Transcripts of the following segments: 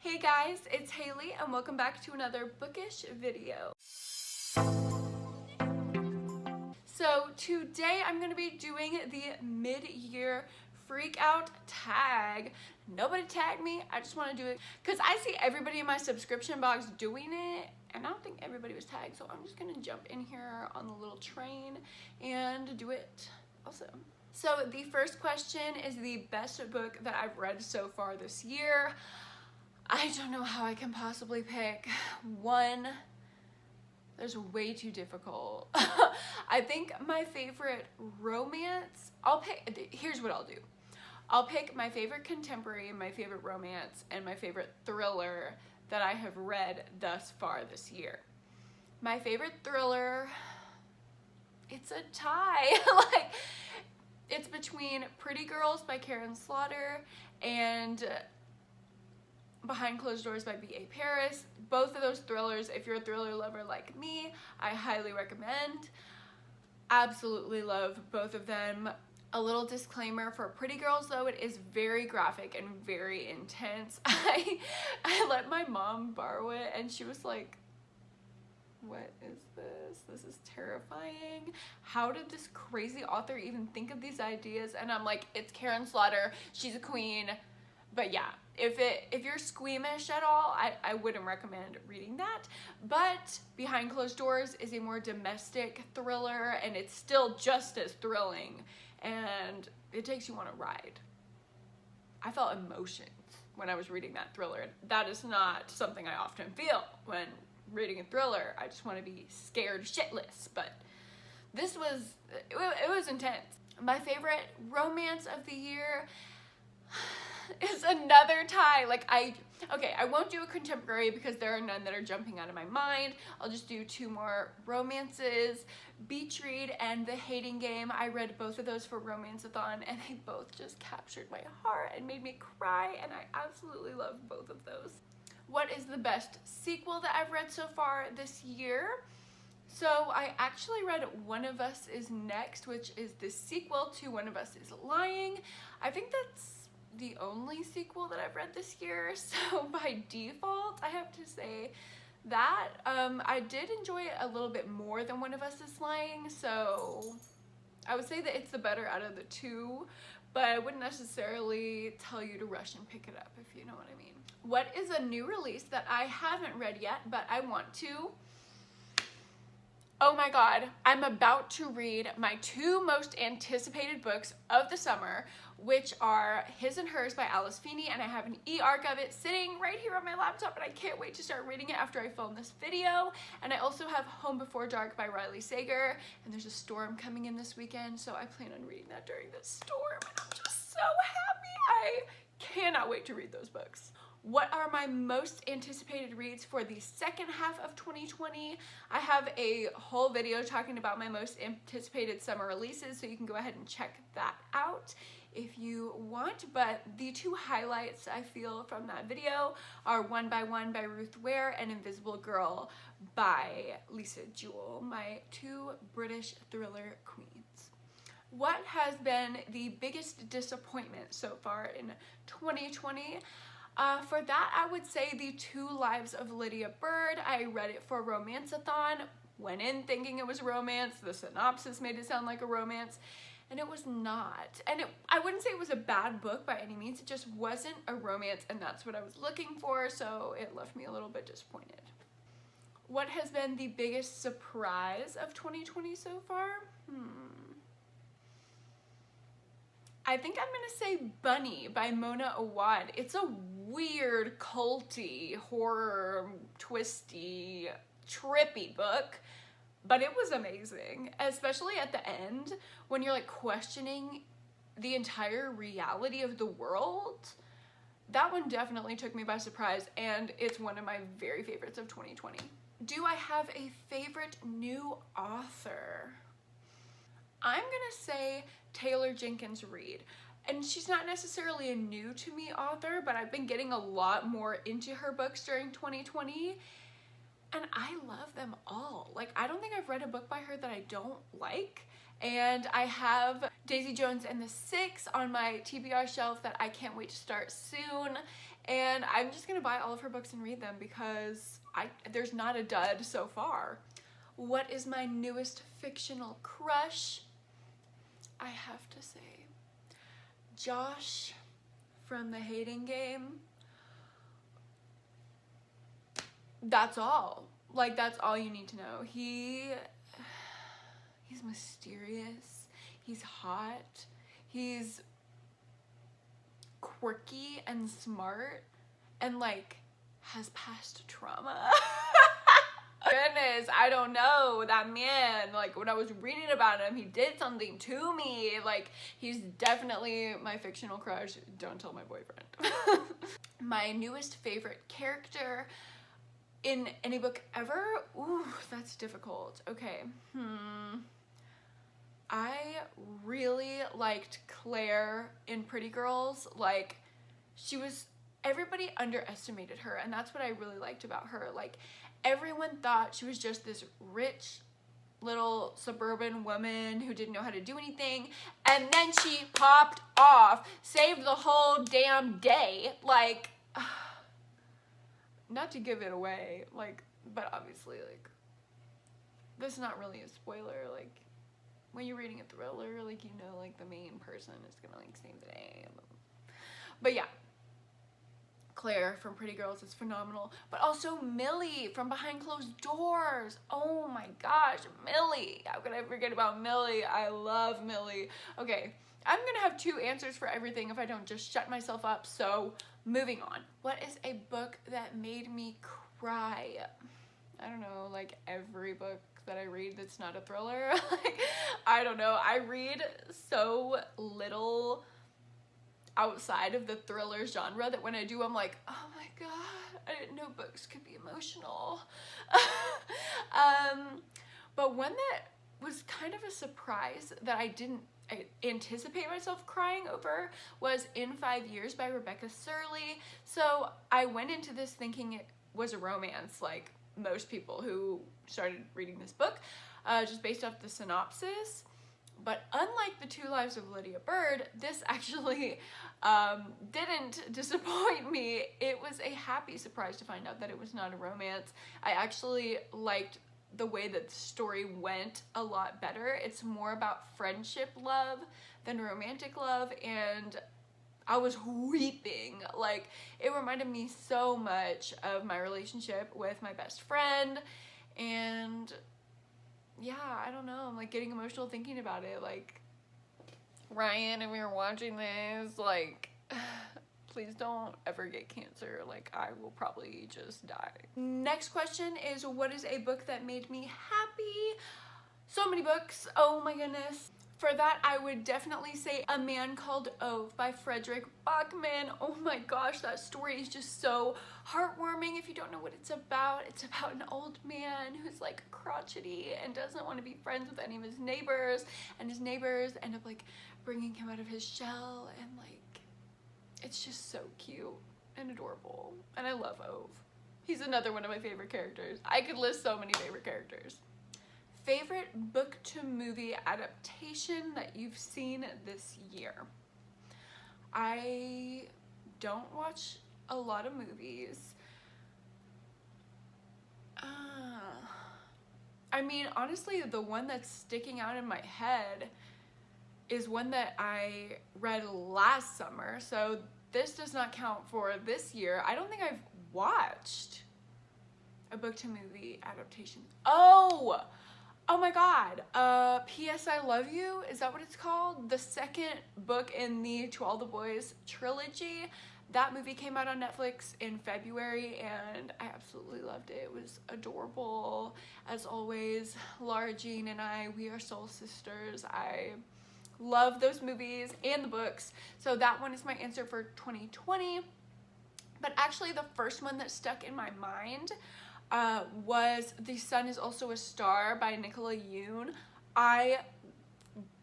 Hey guys, it's Haley and welcome back to another bookish video. So today I'm going to be doing the mid-year freak out tag. Nobody tagged me, I just want to do it because I see everybody in my subscription box doing it and I don't think everybody was tagged, so I'm just going to jump in here on the little train and do it also. So the first question is the best book that I've read so far this year. I don't know how I can possibly pick one. There's way too difficult. I think my favorite romance, here's what I'll do. I'll pick my favorite contemporary, my favorite romance, and my favorite thriller that I have read thus far this year. My favorite thriller, it's a tie. It's between Pretty Girls by Karen Slaughter and Behind Closed Doors by B.A. Paris. Both of those thrillers, if you're a thriller lover like me, I highly recommend. Absolutely love both of them. A little disclaimer for Pretty Girls though, it is very graphic and very intense. I let my mom borrow it and she was like, what is this? This is terrifying. How did this crazy author even think of these ideas? And I'm like, it's Karen Slaughter, she's a queen. But yeah, if you're squeamish at all, I wouldn't recommend reading that. But Behind Closed Doors is a more domestic thriller and it's still just as thrilling and it takes you on a ride. I felt emotions when I was reading that thriller. That is not something I often feel when reading a thriller. I just want to be scared shitless, but this was, it was intense. My favorite romance of the year is another tie. I won't do a contemporary because there are none that are jumping out of my mind. I'll just do two more romances. Beach Read and The Hating Game. I read both of those for Romance-a-thon and they both just captured my heart and made me cry, and I absolutely love both of those. What is the best sequel that I've read so far this year? So I actually read One of Us Is Next, which is the sequel to One of Us Is Lying. I think that's the only sequel that I've read this year, so by default I have to say that. I did enjoy it a little bit more than One of Us Is Lying, so I would say that it's the better out of the two, but I wouldn't necessarily tell you to rush and pick it up, if you know what I mean. What is a new release that I haven't read yet but I want to? Oh my god, I'm about to read my two most anticipated books of the summer, which are His and Hers by Alice Feeney, and I have an e-arc of it sitting right here on my laptop and I can't wait to start reading it after I film this video. And I also have Home Before Dark by Riley Sager, and there's a storm coming in this weekend, so I plan on reading that during this storm, and I'm just so happy. I cannot wait to read those books. What are my most anticipated reads for the second half of 2020? I have a whole video talking about my most anticipated summer releases, so you can go ahead and check that out if you want. But the two highlights I feel from that video are One by One by Ruth Ware and Invisible Girl by Lisa Jewell, my two British thriller queens. What has been the biggest disappointment so far in 2020? For that, I would say The Two Lives of Lydia Bird. I read it for Romance-a-thon, went in thinking it was romance, the synopsis made it sound like a romance, and it was not. And I wouldn't say it was a bad book by any means, it just wasn't a romance, and that's what I was looking for, so it left me a little bit disappointed. What has been the biggest surprise of 2020 so far? I think I'm gonna say Bunny by Mona Awad. It's a weird, culty, horror, twisty, trippy book, but it was amazing, especially at the end when you're like questioning the entire reality of the world. That one definitely took me by surprise, and it's one of my very favorites of 2020. Do I have a favorite new author? I'm gonna say Taylor Jenkins Reid. And she's not necessarily a new to me author, but I've been getting a lot more into her books during 2020, and I love them all. Like, I don't think I've read a book by her that I don't like, and I have Daisy Jones and the Six on my TBR shelf that I can't wait to start soon, and I'm just gonna buy all of her books and read them because there's not a dud so far. What is my newest fictional crush? I have to say Josh from The Hating Game. That's all. Like, that's all you need to know. He's mysterious. He's hot. He's quirky and smart and like has past trauma. Goodness, I don't know, that man, like when I was reading about him, he did something to me. Like, he's definitely my fictional crush. Don't tell my boyfriend. My newest favorite character in any book ever? Ooh, that's difficult. Okay. I really liked Claire in Pretty Girls. Like, everybody underestimated her, and that's what I really liked about her. Like, everyone thought she was just this rich little suburban woman who didn't know how to do anything, and then she popped off, saved the whole damn day. Like, not to give it away, like, but obviously, like, this is not really a spoiler. Like, when you're reading a thriller, like, you know, like, the main person is gonna, like, save the day. But yeah, Claire from Pretty Girls is phenomenal. But also Millie from Behind Closed Doors. Oh my gosh, Millie. How could I forget about Millie? I love Millie. Okay, I'm gonna have 2 answers for everything if I don't just shut myself up. So moving on. What is a book that made me cry? I don't know, like every book that I read that's not a thriller. Like, I don't know. I read so little outside of the thriller genre that when I do, I'm like, oh my god, I didn't know books could be emotional. But one that was kind of a surprise that I didn't anticipate myself crying over was In 5 Years by Rebecca Surley. So I went into this thinking it was a romance, like most people who started reading this book, just based off the synopsis. But unlike The 2 Lives of Lydia Bird, this actually didn't disappoint me. It was a happy surprise to find out that it was not a romance. I actually liked the way that the story went a lot better. It's more about friendship love than romantic love, and I was weeping. Like, it reminded me so much of my relationship with my best friend, and yeah, I don't know, I'm like getting emotional thinking about it. Like, Ryan, if you're watching this, like, please don't ever get cancer. Like, I will probably just die. Next question is, what is a book that made me happy? So many books, oh my goodness. For that, I would definitely say A Man Called Ove by Frederick Bachman. Oh my gosh, that story is just so heartwarming. If you don't know what it's about an old man who's like crotchety and doesn't want to be friends with any of his neighbors, and his neighbors end up like bringing him out of his shell, and like, it's just so cute and adorable. And I love Ove. He's another one of my favorite characters. I could list so many favorite characters. Favorite book to movie adaptation that you've seen this year? I don't watch a lot of movies. I mean, honestly, the one that's sticking out in my head is one that I read last summer, so this does not count for this year. I don't think I've watched a book to movie adaptation. Oh my god, P.S. I Love You, is that what it's called? The second book in the To All the Boys trilogy. That movie came out on Netflix in February, and I absolutely loved it. It was adorable. As always, Laura Jean and I, we are soul sisters. I love those movies and the books, so that one is my answer for 2020. But actually, the first one that stuck in my mind was The Sun Is Also a Star by Nicola Yoon. I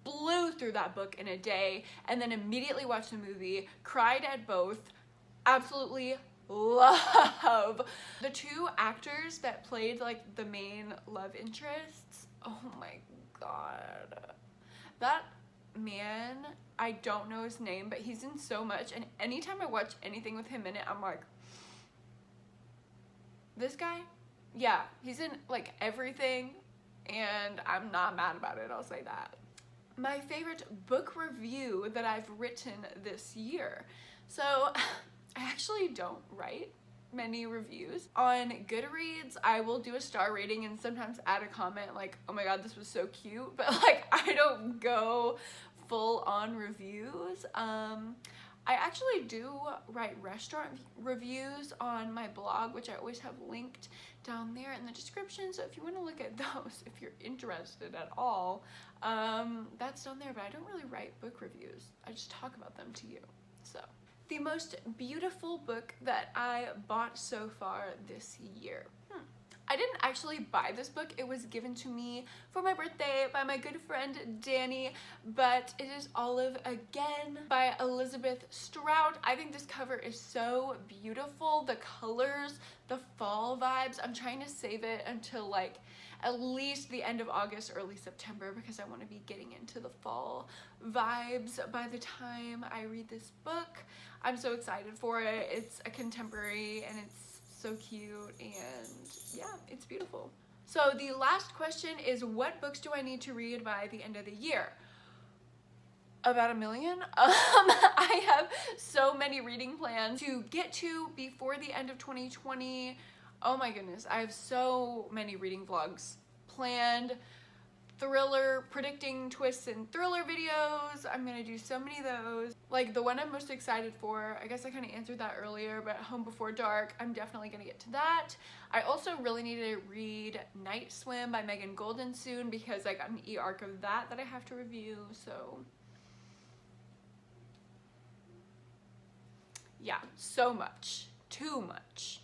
blew through that book in a day and then immediately watched the movie, cried at both, absolutely love. The 2 actors that played like the main love interests, oh my god. That man I don't know his name, but he's in so much, and anytime I watch anything with him in it, I'm like, this guy? Yeah, he's in like everything, and I'm not mad about it, I'll say that. My favorite book review that I've written this year. So I actually don't write many reviews. On Goodreads, I will do a star rating and sometimes add a comment like, oh my god, this was so cute, but like I don't go full on reviews. I actually do write restaurant reviews on my blog, which I always have linked down there in the description, so if you want to look at those, if you're interested at all, that's down there, but I don't really write book reviews. I just talk about them to you. So, the most beautiful book that I bought so far this year. I didn't actually buy this book. It was given to me for my birthday by my good friend Danny, but it is Olive Again by Elizabeth Strout. I think this cover is so beautiful. The colors, the fall vibes. I'm trying to save it until like at least the end of August, early September, because I want to be getting into the fall vibes by the time I read this book. I'm so excited for it. It's a contemporary and it's so cute, and yeah, it's beautiful. So the last question is, what books do I need to read by the end of the year? About 1 million. I have so many reading plans to get to before the end of 2020. Oh my goodness, I have so many reading vlogs planned. Thriller, predicting twists and thriller videos. I'm gonna do so many of those. Like the one I'm most excited for, I guess I kind of answered that earlier, but Home Before Dark, I'm definitely gonna get to that. I also really need to read Night Swim by Megan Golden soon, because I got an e-arc of that I have to review, so yeah, so much, too much,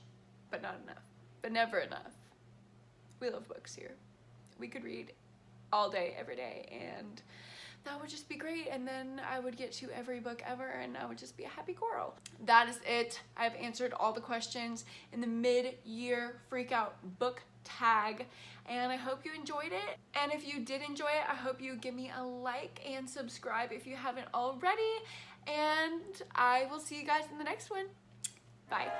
but not enough, but never enough. We love books here. We could read all day, every day, and that would just be great, and then I would get to every book ever, and I would just be a happy girl. That is it. I've answered all the questions in the mid-year freakout book tag, and I hope you enjoyed it. And if you did enjoy it, I hope you give me a like and subscribe if you haven't already, and I will see you guys in the next one. Bye.